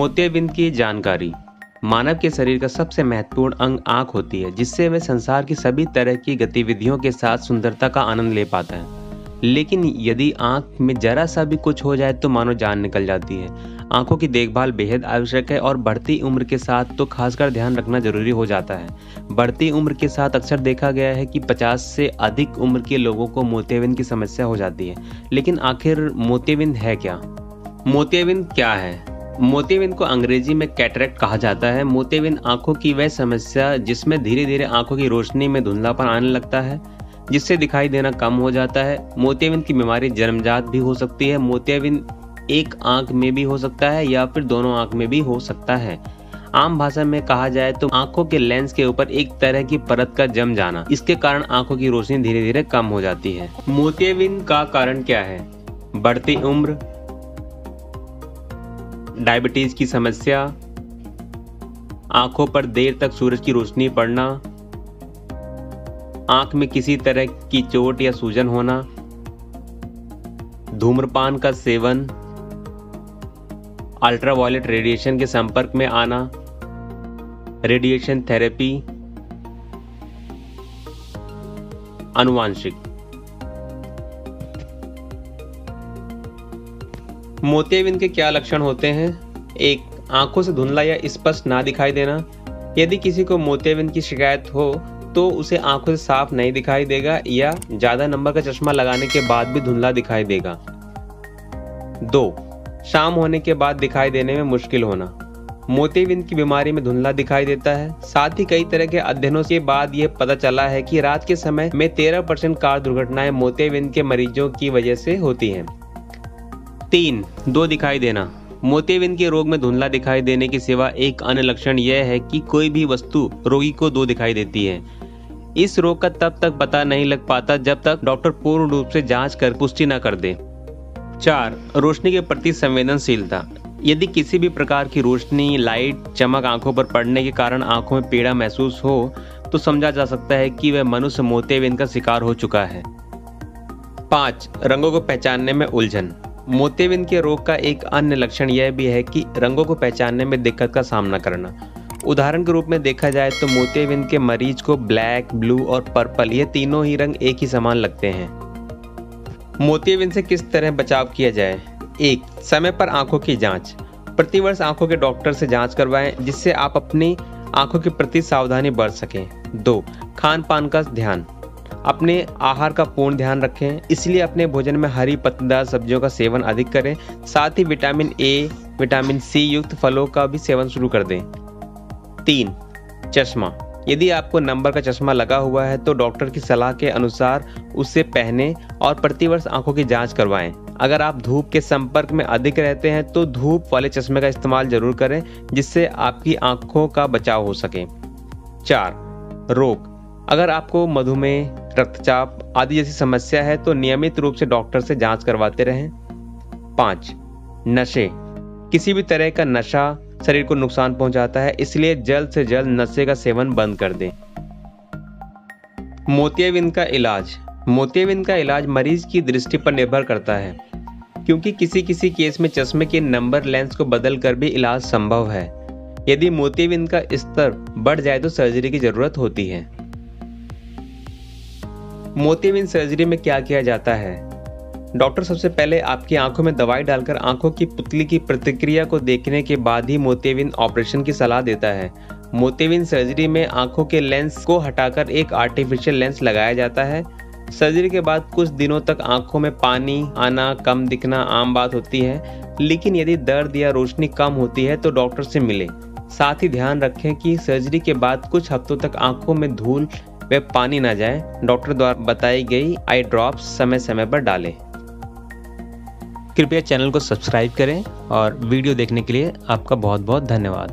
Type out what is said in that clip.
मोतियाबिंद की जानकारी। मानव के शरीर का सबसे महत्वपूर्ण अंग आँख होती है, जिससे वह संसार की सभी तरह की गतिविधियों के साथ सुंदरता का आनंद ले पाता है। लेकिन यदि आँख में जरा सा भी कुछ हो जाए तो मानो जान निकल जाती है। आँखों की देखभाल बेहद आवश्यक है और बढ़ती उम्र के साथ तो खासकर ध्यान रखना जरूरी हो जाता है। बढ़ती उम्र के साथ अक्सर देखा गया है कि 50 से अधिक उम्र के लोगों को मोतियाबिंद की समस्या हो जाती है। लेकिन आखिर मोतियाबिंद है क्या? मोतियाबिंद क्या है? मोतियाबिंद को अंग्रेजी में कैटरेक्ट कहा जाता है। मोतियाबिंद आंखों की वह समस्या जिसमें धीरे धीरे आंखों की रोशनी में धुंधलापन आने लगता है, जिससे दिखाई देना कम हो जाता है। मोतियाबिंद की बीमारी जन्मजात भी हो सकती है। मोतियाबिंद एक आंख में भी हो सकता है या फिर दोनों आंख में भी हो सकता है। आम भाषा में कहा जाए तो आंखों के लेंस के ऊपर एक तरह की परत का जम जाना। इसके कारण आंखों की रोशनी धीरे धीरे कम हो जाती है। मोतियाबिंद का कारण क्या है? बढ़ती उम्र, डायबिटीज की समस्या, आंखों पर देर तक सूरज की रोशनी पड़ना, आंख में किसी तरह की चोट या सूजन होना, धूम्रपान का सेवन, अल्ट्रावायलेट रेडिएशन के संपर्क में आना, रेडिएशन थेरेपी, आनुवांशिक। मोतियाबिंद के क्या लक्षण होते हैं? 1. आंखों से धुंधला या स्पष्ट ना दिखाई देना। यदि किसी को मोतियाबिंद की शिकायत हो तो उसे आंखों से साफ नहीं दिखाई देगा या ज्यादा नंबर का चश्मा लगाने के बाद भी धुंधला दिखाई देगा। 2. शाम होने के बाद दिखाई देने में मुश्किल होना। मोतियाबिंद की बीमारी में धुंधला दिखाई देता है। साथ ही कई तरह के अध्ययनों के बाद यह पता चला है कि रात के समय में 13% कार दुर्घटनाएं मोतियाबिंद के मरीजों की वजह से होती हैं। 3. दो दिखाई देना। मोतियाबिंद के रोग में धुंधला दिखाई देने के सिवा एक अन्य लक्षण यह है कि कोई भी वस्तु रोगी को दो दिखाई देती है। इस रोग का तब तक पता नहीं लग पाता जब तक डॉक्टर पूर्ण रूप से जांच कर पुष्टि न कर दे। 4. रोशनी के प्रति संवेदनशीलता। यदि किसी भी प्रकार की रोशनी, लाइट, चमक आंखों पर पड़ने के कारण आंखों में पीड़ा महसूस हो तो समझा जा सकता है कि वह मनुष्य मोतियाबिंद का शिकार हो चुका है। 5. रंगों को पहचानने में उलझन। मोतियाबिंद के रोग का एक अन्य लक्षण यह भी है कि रंगों को पहचानने में दिक्कत का सामना करना। उदाहरण के रूप में देखा जाए तो मोतियाबिंद के मरीज को ब्लैक, ब्लू और पर्पल ये तीनों ही रंग एक ही समान लगते हैं। मोतियाबिंद से किस तरह बचाव किया जाए? 1. समय पर आंखों की जांच। प्रतिवर्ष आंखों के डॉक्टर से जांच करवाएं, जिससे आप अपनी आंखों के प्रति सावधानी बरत सकें। 2. खान पान का ध्यान। अपने आहार का पूर्ण ध्यान रखें, इसलिए अपने भोजन में हरी पत्तेदार सब्जियों का सेवन अधिक करें। साथ ही विटामिन ए, विटामिन सी युक्त फलों का भी सेवन शुरू कर दें। 3. चश्मा। यदि आपको नंबर का चश्मा लगा हुआ है तो डॉक्टर की सलाह के अनुसार उसे पहने और प्रतिवर्ष आंखों की जांच करवाएं। अगर आप धूप के संपर्क में अधिक रहते हैं तो धूप वाले चश्मे का इस्तेमाल जरूर करें, जिससे आपकी आंखों का बचाव हो सके। 4. रोग। अगर आपको मधुमेह, रक्तचाप आदि जैसी समस्या है तो नियमित रूप से डॉक्टर से जांच करवाते रहें। 5. नशे। किसी भी तरह का नशा शरीर को नुकसान पहुंचाता है, इसलिए जल्द से जल्द नशे का सेवन बंद कर दें। मोतियाबिंद का इलाज। मोतियाबिंद का इलाज मरीज की दृष्टि पर निर्भर करता है, क्योंकि किसी किसी केस में चश्मे के नंबर लेंस को बदल कर भी इलाज संभव है। यदि मोतियाबिंद का स्तर बढ़ जाए तो सर्जरी की जरूरत होती है। मोतियाबिंद सर्जरी में क्या किया जाता है? डॉक्टर सबसे पहले आपकी आंखों में दवाई डालकर आंखों की पुतली की प्रतिक्रिया को देखने के बाद ही मोतियाबिंद ऑपरेशन की सलाह देता है। मोतियाबिंद सर्जरी में आंखों के लेंस को हटाकर एक आर्टिफिशियल लेंस लगाया जाता है। सर्जरी के बाद कुछ दिनों तक आंखों में पानी आना, कम दिखना आम बात होती है, लेकिन यदि दर्द या रोशनी कम होती है तो डॉक्टर से मिलें। साथ ही ध्यान रखें कि सर्जरी के बाद कुछ हफ्तों तक आंखों में धूल व पानी न जाए। डॉक्टर द्वारा बताई गई आई ड्रॉप्स समय समय पर डालें। कृपया चैनल को सब्सक्राइब करें और वीडियो देखने के लिए आपका बहुत बहुत धन्यवाद।